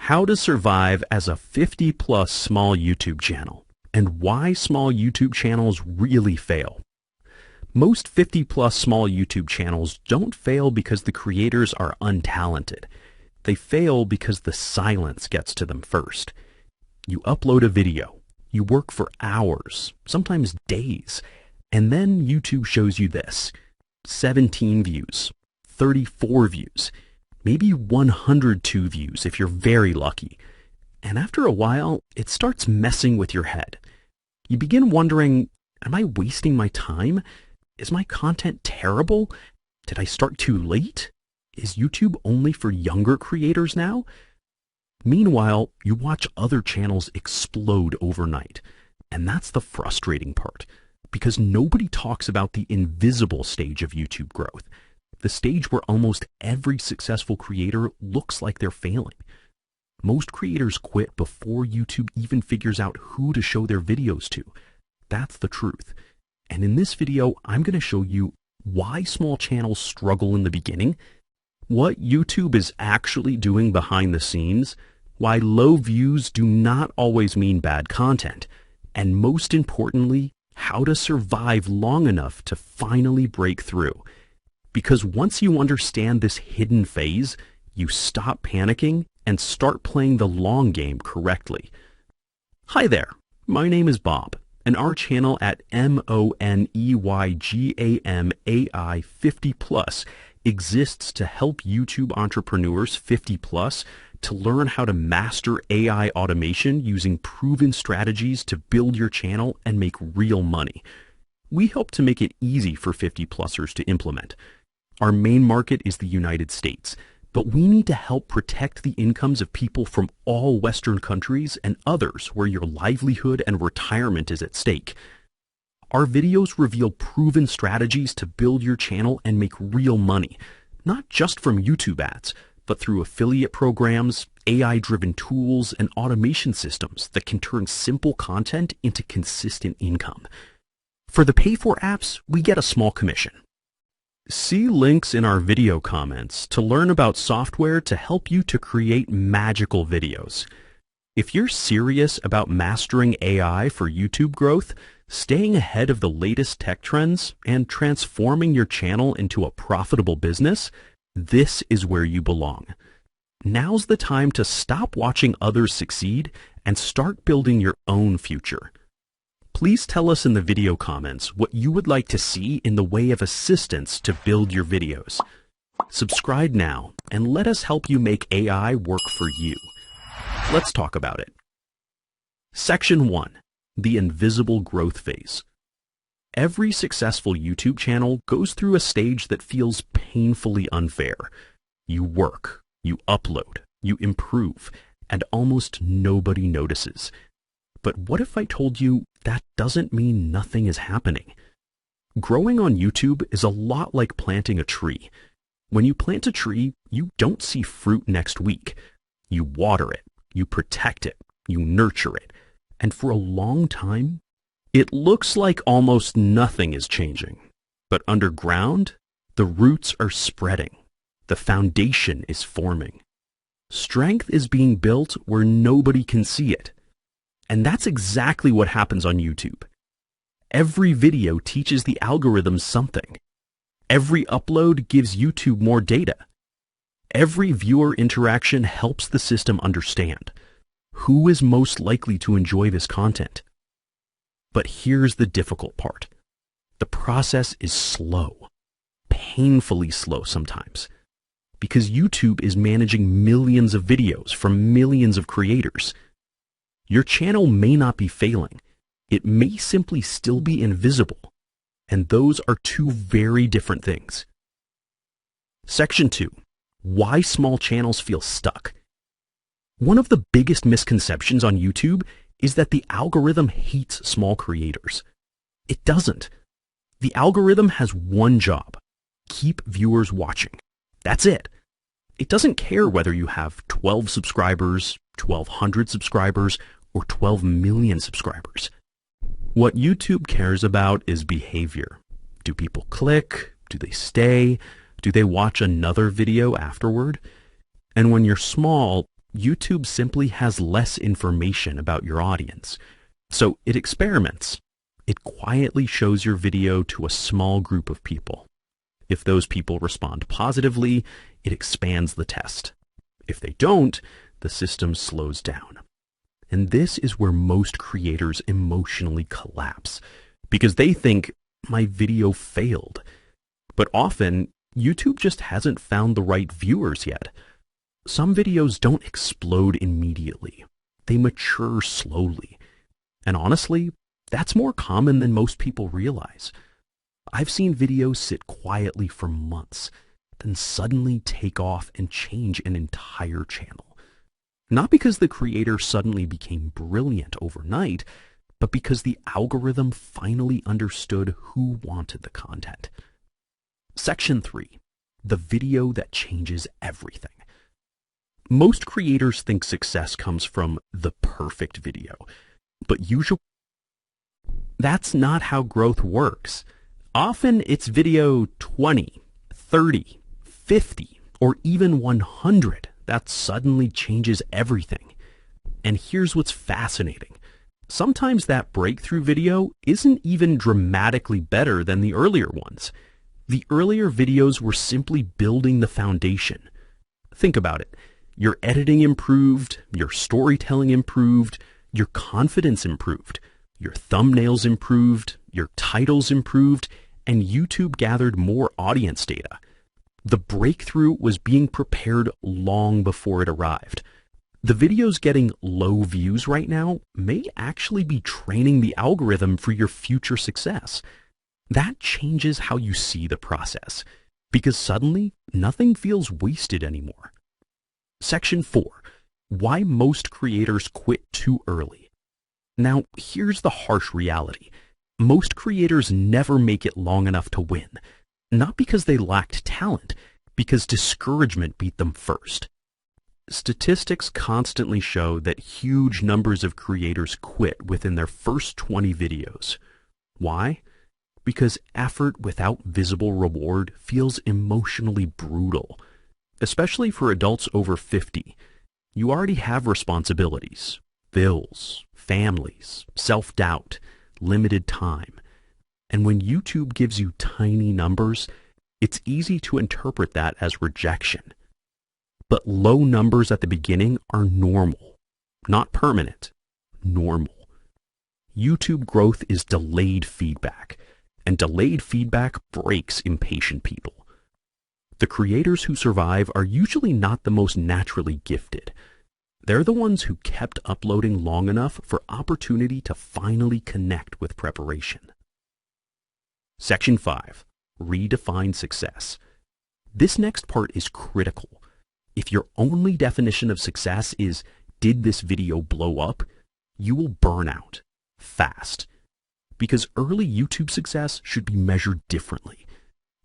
How to survive as a 50-plus small YouTube channel, and why small YouTube channels really fail. Most 50-plus small YouTube channels don't fail because the creators are untalented. They fail because the silence gets to them first. You upload a video, you work for hours, sometimes days, and then YouTube shows you this: 17 views, 34 views, maybe 102 views if you're very lucky. And after a while, it starts messing with your head. You begin wondering, am I wasting my time? Is my content terrible? Did I start too late? Is YouTube only for younger creators now? Meanwhile, you watch other channels explode overnight. And that's the frustrating part, because nobody talks about the invisible stage of YouTube growth, the stage where almost every successful creator looks like they're failing. Most creators quit before YouTube even figures out who to show their videos to. That's the truth. And in this video, I'm going to show you why small channels struggle in the beginning, what YouTube is actually doing behind the scenes, why low views do not always mean bad content, and most importantly, how to survive long enough to finally break through. Because once you understand this hidden phase, you stop panicking and start playing the long game correctly. Hi there, my name is Bob, and our channel at MONEYGAMAI 50 Plus exists to help YouTube entrepreneurs 50 plus to learn how to master AI automation using proven strategies to build your channel and make real money. We hope to make it easy for 50-plussers to implement. Our main market is the United States, but we need to help protect the incomes of people from all Western countries and others where your livelihood and retirement is at stake. Our videos reveal proven strategies to build your channel and make real money, not just from YouTube ads, but through affiliate programs, AI-driven tools, and automation systems that can turn simple content into consistent income. For the pay-for apps, we get a small commission. See links in our video comments to learn about software to help you to create magical videos. If you're serious about mastering AI for YouTube growth, staying ahead of the latest tech trends, and transforming your channel into a profitable business, this is where you belong. Now's the time to stop watching others succeed and start building your own future. Please tell us in the video comments what you would like to see in the way of assistance to build your videos. Subscribe now and let us help you make AI work for you. Let's talk about it. Section 1. The invisible growth phase. Every successful YouTube channel goes through a stage that feels painfully unfair. You work, you upload, you improve, and almost nobody notices. But what if I told you that doesn't mean nothing is happening? Growing on YouTube is a lot like planting a tree. When you plant a tree, you don't see fruit next week. You water it, you protect it, you nurture it, and for a long time, it looks like almost nothing is changing. But underground, the roots are spreading. The foundation is forming. Strength is being built where nobody can see it. And that's exactly what happens on YouTube. Every video teaches the algorithm something. Every upload gives YouTube more data. Every viewer interaction helps the system understand who is most likely to enjoy this content. But here's the difficult part. The process is slow, painfully slow sometimes, because YouTube is managing millions of videos from millions of creators. Your channel may not be failing. It may simply still be invisible, and those are two very different things. Section 2. Why small channels feel stuck. One of the biggest misconceptions on YouTube is that the algorithm hates small creators. It doesn't. The algorithm has one job: keep viewers watching. That's it. It doesn't care whether you have 12 subscribers, 1,200 subscribers, or 12 million subscribers. What YouTube cares about is behavior. Do people click? Do they stay? Do they watch another video afterward? And when you're small, YouTube simply has less information about your audience. So it experiments. It quietly shows your video to a small group of people. If those people respond positively, it expands the test. If they don't, the system slows down. And this is where most creators emotionally collapse, because they think, my video failed. But often, YouTube just hasn't found the right viewers yet. Some videos don't explode immediately. They mature slowly. And honestly, that's more common than most people realize. I've seen videos sit quietly for months, then suddenly take off and change an entire channel. Not because the creator suddenly became brilliant overnight, but because the algorithm finally understood who wanted the content. Section 3. The video that changes everything. Most creators think success comes from the perfect video, but usually that's not how growth works. Often it's video 20, 30, 50, or even 100 that suddenly changes everything. And here's what's fascinating. Sometimes that breakthrough video isn't even dramatically better than the earlier ones. The earlier videos were simply building the foundation. Think about it. Your editing improved, your storytelling improved, your confidence improved, your thumbnails improved, your titles improved, and YouTube gathered more audience data. The breakthrough was being prepared long before it arrived. The videos getting low views right now may actually be training the algorithm for your future success. That changes how you see the process, because suddenly nothing feels wasted anymore. Section 4. Why most creators quit too early. Now, here's the harsh reality. Most creators never make it long enough to win. Not because they lacked talent, because discouragement beat them first. Statistics constantly show that huge numbers of creators quit within their first 20 videos. Why? Because effort without visible reward feels emotionally brutal, especially for adults over 50. You already have responsibilities, bills, families, self-doubt, limited time. And when YouTube gives you tiny numbers, it's easy to interpret that as rejection. But low numbers at the beginning are normal, not permanent, normal. YouTube growth is delayed feedback, and delayed feedback breaks impatient people. The creators who survive are usually not the most naturally gifted. They're the ones who kept uploading long enough for opportunity to finally connect with preparation. Section 5. Redefine success. This next part is critical. If your only definition of success is, did this video blow up, you will burn out fast. Because early YouTube success should be measured differently.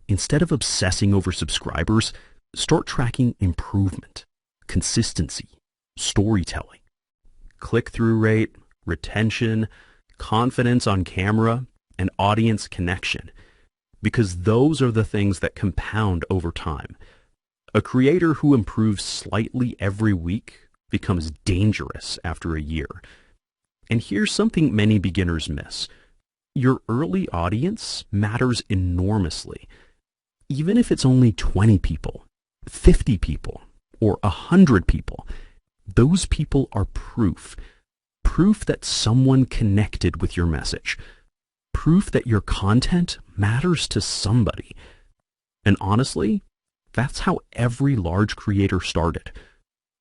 Instead of obsessing over subscribers, start tracking improvement, consistency, storytelling, click-through rate, retention, confidence on camera, and audience connection. Because those are the things that compound over time. A creator who improves slightly every week becomes dangerous after a year. And here's something many beginners miss. Your early audience matters enormously. Even if it's only 20 people, 50 people, or 100 people, those people are proof. Proof that someone connected with your message. Proof that your content matters to somebody. And honestly, that's how every large creator started.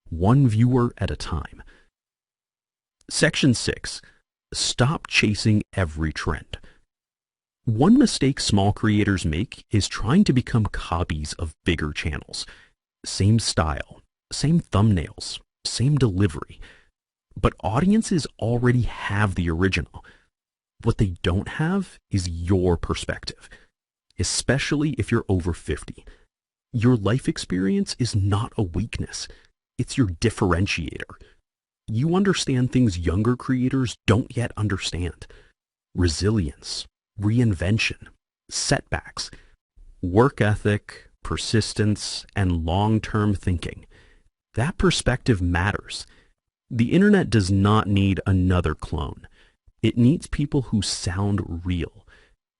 One viewer at a time. Section 6. Stop chasing every trend. One mistake small creators make is trying to become copies of bigger channels. Same style, same thumbnails, same delivery. But audiences already have the original. What they don't have is your perspective, especially if you're over 50. Your life experience is not a weakness. It's your differentiator. You understand things younger creators don't yet understand. Resilience, reinvention, setbacks, work ethic, persistence, and long-term thinking. That perspective matters. The internet does not need another clone. It needs people who sound real.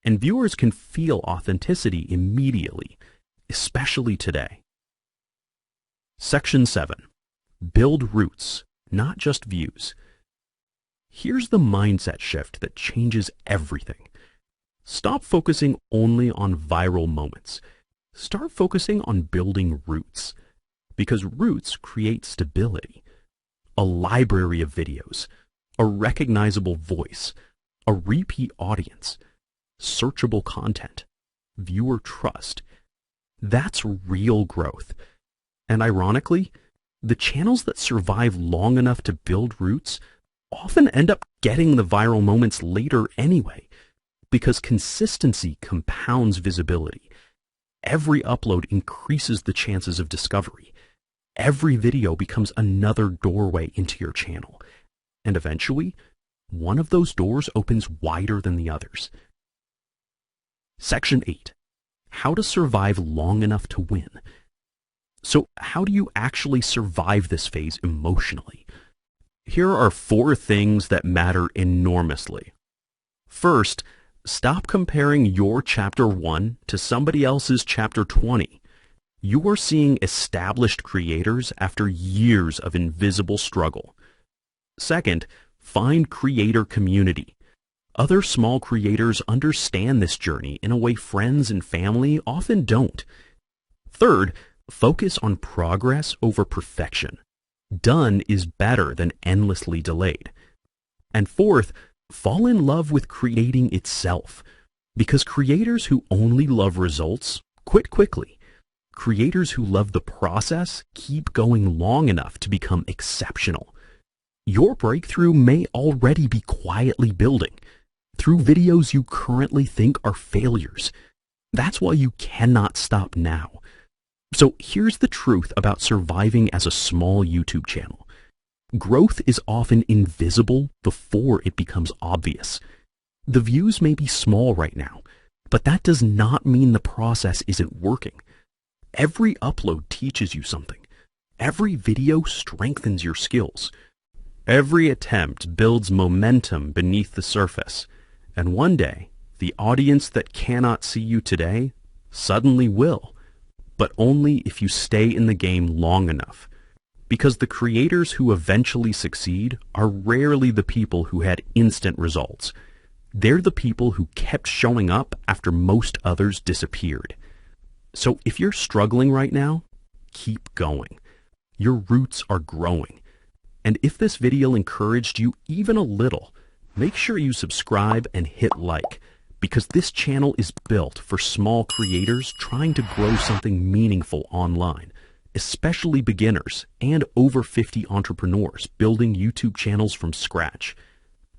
And viewers can feel authenticity immediately, especially today. Section 7. Build roots, not just views. Here's the mindset shift that changes everything. Stop focusing only on viral moments. Start focusing on building roots, because roots create stability. A library of videos, a recognizable voice, a repeat audience, searchable content, viewer trust. That's real growth. And ironically, the channels that survive long enough to build roots often end up getting the viral moments later anyway, because consistency compounds visibility. Every upload increases the chances of discovery. Every video becomes another doorway into your channel. And eventually, one of those doors opens wider than the others. Section 8. How to survive long enough to win. So how do you actually survive this phase emotionally? Here are 4 things that matter enormously. First, stop comparing your chapter 1 to somebody else's chapter 20. You are seeing established creators after years of invisible struggle. Second, find creator community. Other small creators understand this journey in a way friends and family often don't. Third, focus on progress over perfection. Done is better than endlessly delayed. And fourth, fall in love with creating itself, because creators who only love results quit quickly. Creators who love the process keep going long enough to become exceptional. Your breakthrough may already be quietly building through videos you currently think are failures. That's why you cannot stop now. So here's the truth about surviving as a small YouTube channel. Growth is often invisible before it becomes obvious. The views may be small right now, but that does not mean the process isn't working. Every upload teaches you something. Every video strengthens your skills. Every attempt builds momentum beneath the surface. And one day, the audience that cannot see you today suddenly will. But only if you stay in the game long enough. Because the creators who eventually succeed are rarely the people who had instant results. They're the people who kept showing up after most others disappeared. So if you're struggling right now, keep going. Your roots are growing. And if this video encouraged you even a little, make sure you subscribe and hit like, because this channel is built for small creators trying to grow something meaningful online, especially beginners and over 50 entrepreneurs building YouTube channels from scratch.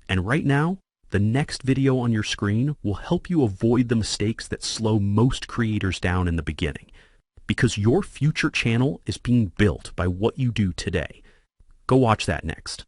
And right now, the next video on your screen will help you avoid the mistakes that slow most creators down in the beginning, because your future channel is being built by what you do today. Go watch that next.